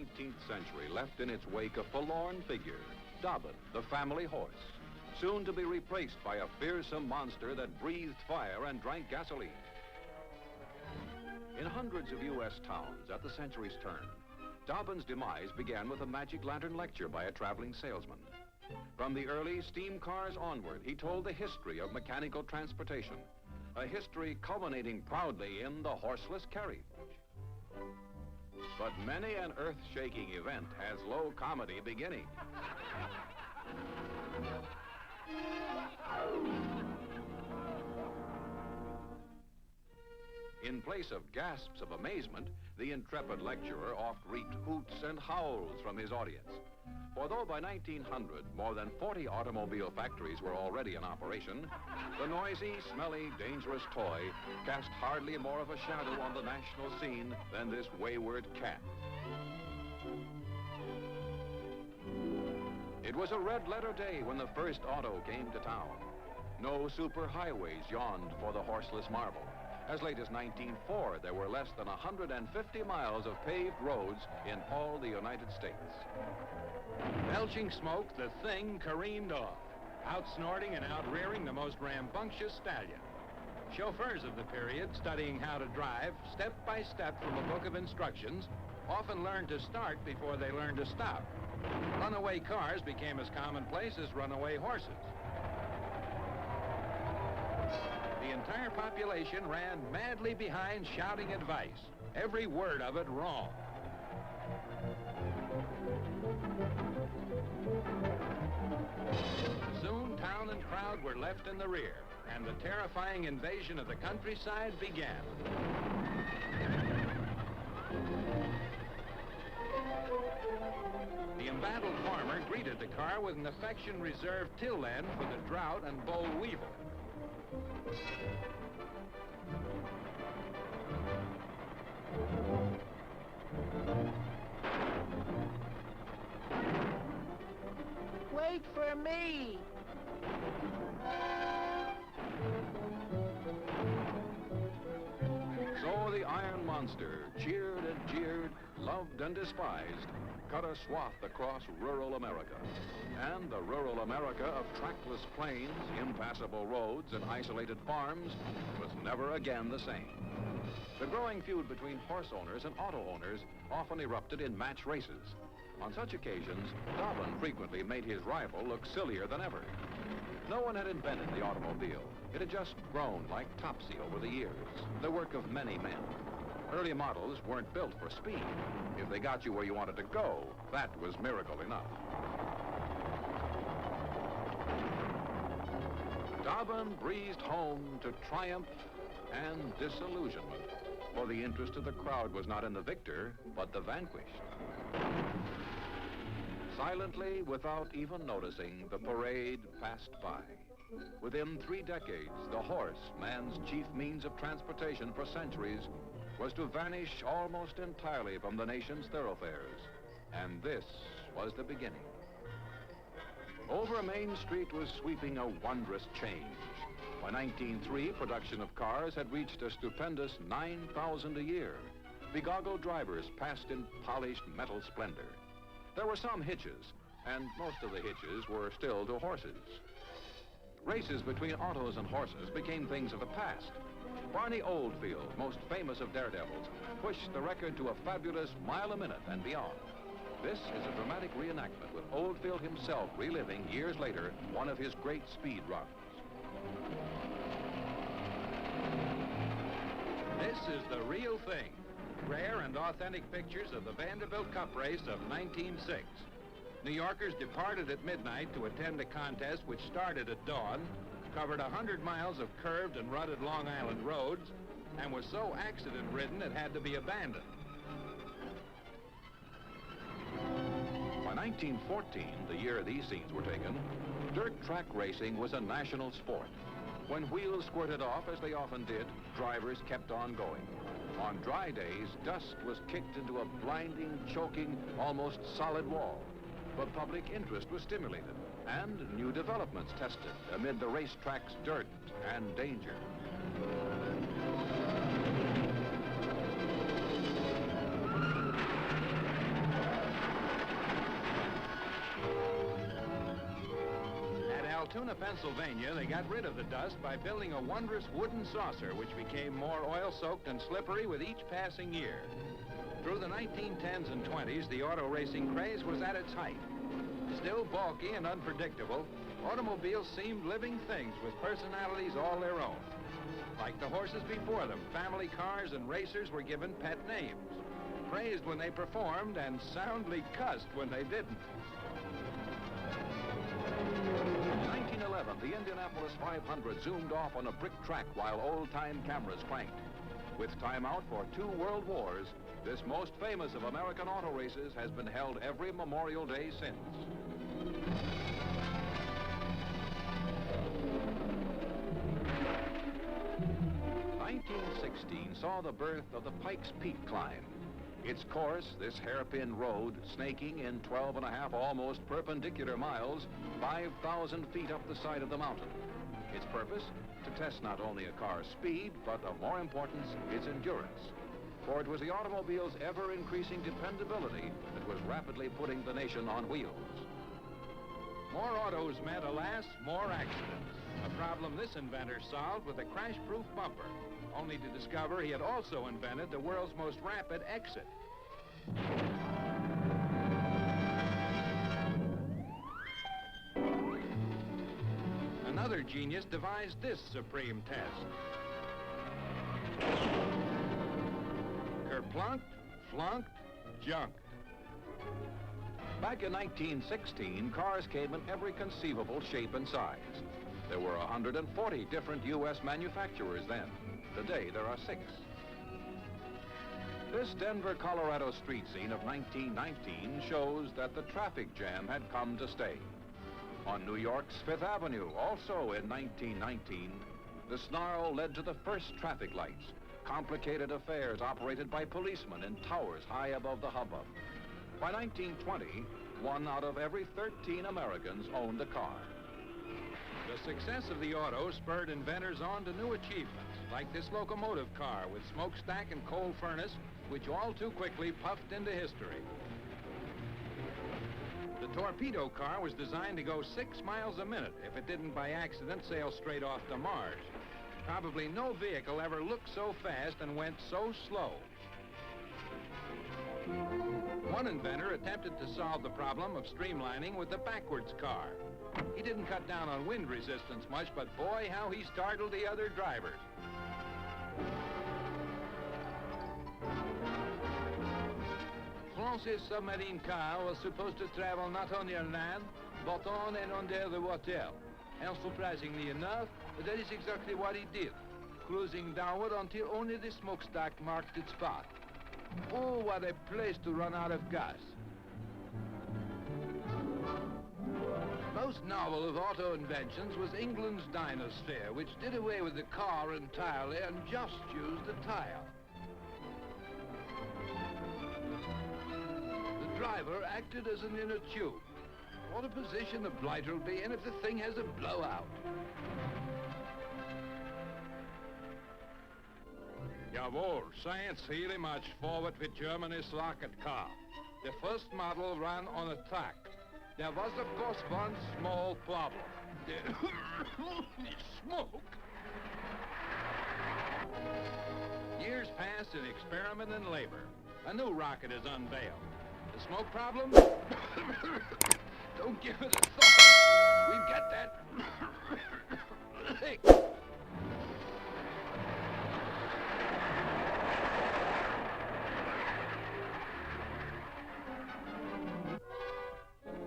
19th century left in its wake a forlorn figure, Dobbin, the family horse, soon to be replaced by a fearsome monster that breathed fire and drank gasoline. In hundreds of U.S. towns at the century's turn, Dobbin's demise began with a magic lantern lecture by a traveling salesman. From the early steam cars onward, he told the history of mechanical transportation, a history culminating proudly in the horseless carriage. But many an earth-shaking event has low comedy beginning. In place of gasps of amazement, the intrepid lecturer oft reaped hoots and howls from his audience. For though by 1900 more than 40 automobile factories were already in operation, the noisy, smelly, dangerous toy cast hardly more of a shadow on the national scene than this wayward cat. It was a red-letter day when the first auto came to town. No superhighways yawned for the horseless marvel. As late as 1904, there were less than 150 miles of paved roads in all the United States. Belching smoke, the thing careened off, out-snorting and out-rearing the most rambunctious stallion. Chauffeurs of the period, studying how to drive step by step from a book of instructions, often learned to start before they learned to stop. Runaway cars became as commonplace as runaway horses. The entire population ran madly behind shouting advice, every word of it wrong. Soon town and crowd were left in the rear, and the terrifying invasion of the countryside began. The embattled farmer greeted the car with an affection reserved till then for the drought and boll weevil. Wait for me! So the iron monster, cheered and jeered, loved and despised, cut a swath across rural America. And the rural America of trackless plains, impassable roads, and isolated farms was never again the same. The growing feud between horse owners and auto owners often erupted in match races. On such occasions, Dobbin frequently made his rival look sillier than ever. No one had invented the automobile. It had just grown like topsy over the years, the work of many men. Early models weren't built for speed. If they got you where you wanted to go, that was miracle enough. Dobbin breezed home to triumph and disillusionment, for the interest of the crowd was not in the victor, but the vanquished. Silently, without even noticing, the parade passed by. Within 3 decades, the horse, man's chief means of transportation for centuries, was to vanish almost entirely from the nation's thoroughfares. And this was the beginning. Over Main Street was sweeping a wondrous change. By 1903, production of cars had reached a stupendous 9,000 a year. Begoggled drivers passed in polished metal splendor. There were some hitches, and most of the hitches were still to horses. Races between autos and horses became things of the past. Barney Oldfield, most famous of daredevils, pushed the record to a fabulous mile a minute and beyond. This is a dramatic reenactment with Oldfield himself reliving years later one of his great speed runs. This is the real thing. Rare and authentic pictures of the Vanderbilt Cup race of 1906. New Yorkers departed at midnight to attend a contest which started at dawn, covered 100 miles of curved and rutted Long Island roads, and was so accident-ridden it had to be abandoned. By 1914, the year these scenes were taken, dirt track racing was a national sport. When wheels squirted off, as they often did, drivers kept on going. On dry days, dust was kicked into a blinding, choking, almost solid wall. But public interest was stimulated, and new developments tested amid the racetrack's dirt and danger. Altoona, Pennsylvania, they got rid of the dust by building a wondrous wooden saucer which became more oil-soaked and slippery with each passing year. Through the 1910s and 20s, the auto racing craze was at its height. Still bulky and unpredictable, automobiles seemed living things with personalities all their own. Like the horses before them, family cars and racers were given pet names, praised when they performed and soundly cussed when they didn't. In 1911, the Indianapolis 500 zoomed off on a brick track while old-time cameras clanked. With time out for 2 world wars, this most famous of American auto races has been held every Memorial Day since. '16 saw the birth of the Pikes Peak climb. Its course, this hairpin road, snaking in 12.5 almost perpendicular miles, 5,000 feet up the side of the mountain. Its purpose? To test not only a car's speed, but of more importance, its endurance. For it was the automobile's ever-increasing dependability that was rapidly putting the nation on wheels. More autos meant, alas, more accidents. A problem this inventor solved with a crash-proof bumper, only to discover he had also invented the world's most rapid exit. Another genius devised this supreme test. Kerplunked, flunked, junked. Back in 1916, cars came in every conceivable shape and size. There were 140 different U.S. manufacturers then. Today, there are 6. This Denver, Colorado street scene of 1919 shows that the traffic jam had come to stay. On New York's Fifth Avenue, also in 1919, the snarl led to the first traffic lights, complicated affairs operated by policemen in towers high above the hubbub. By 1920, 1 out of every 13 Americans owned a car. The success of the auto spurred inventors on to new achievements, like this locomotive car with smokestack and coal furnace, which all too quickly puffed into history. The torpedo car was designed to go 6 miles a minute if it didn't by accident sail straight off to Mars. Probably no vehicle ever looked so fast and went so slow. One inventor attempted to solve the problem of streamlining with the backwards car. He didn't cut down on wind resistance much, but boy, how he startled the other drivers. France's submarine car was supposed to travel not on your land, but on and under the water. And surprisingly enough, that is exactly what he did, cruising downward until only the smokestack marked its path. Oh, what a place to run out of gas. Most novel of auto inventions was England's Dynasphere, which did away with the car entirely and just used the tire. The driver acted as an inner tube. What a position the blighter will be in if the thing has a blowout. Jawohl, science really marched forward with Germany's rocket car. The first model ran on a track. There was, of course, one small problem. The smoke. Years passed in experiment and labor. A new rocket is unveiled. The smoke problem? Don't give it a thought. We've got that.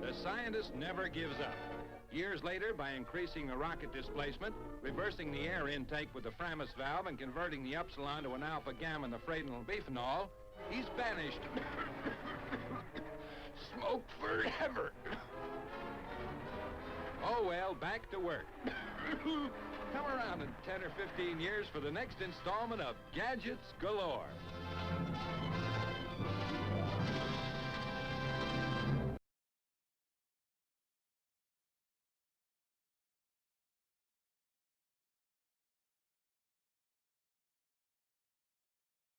The scientist never gives up. Years later, by increasing the rocket displacement, reversing the air intake with the Framis valve, and converting the upsilon to an alpha-gamma and the fradinal biphenol, he's banished smoke forever. Oh, well, back to work. Come around in 10 or 15 years for the next installment of Gadgets Galore.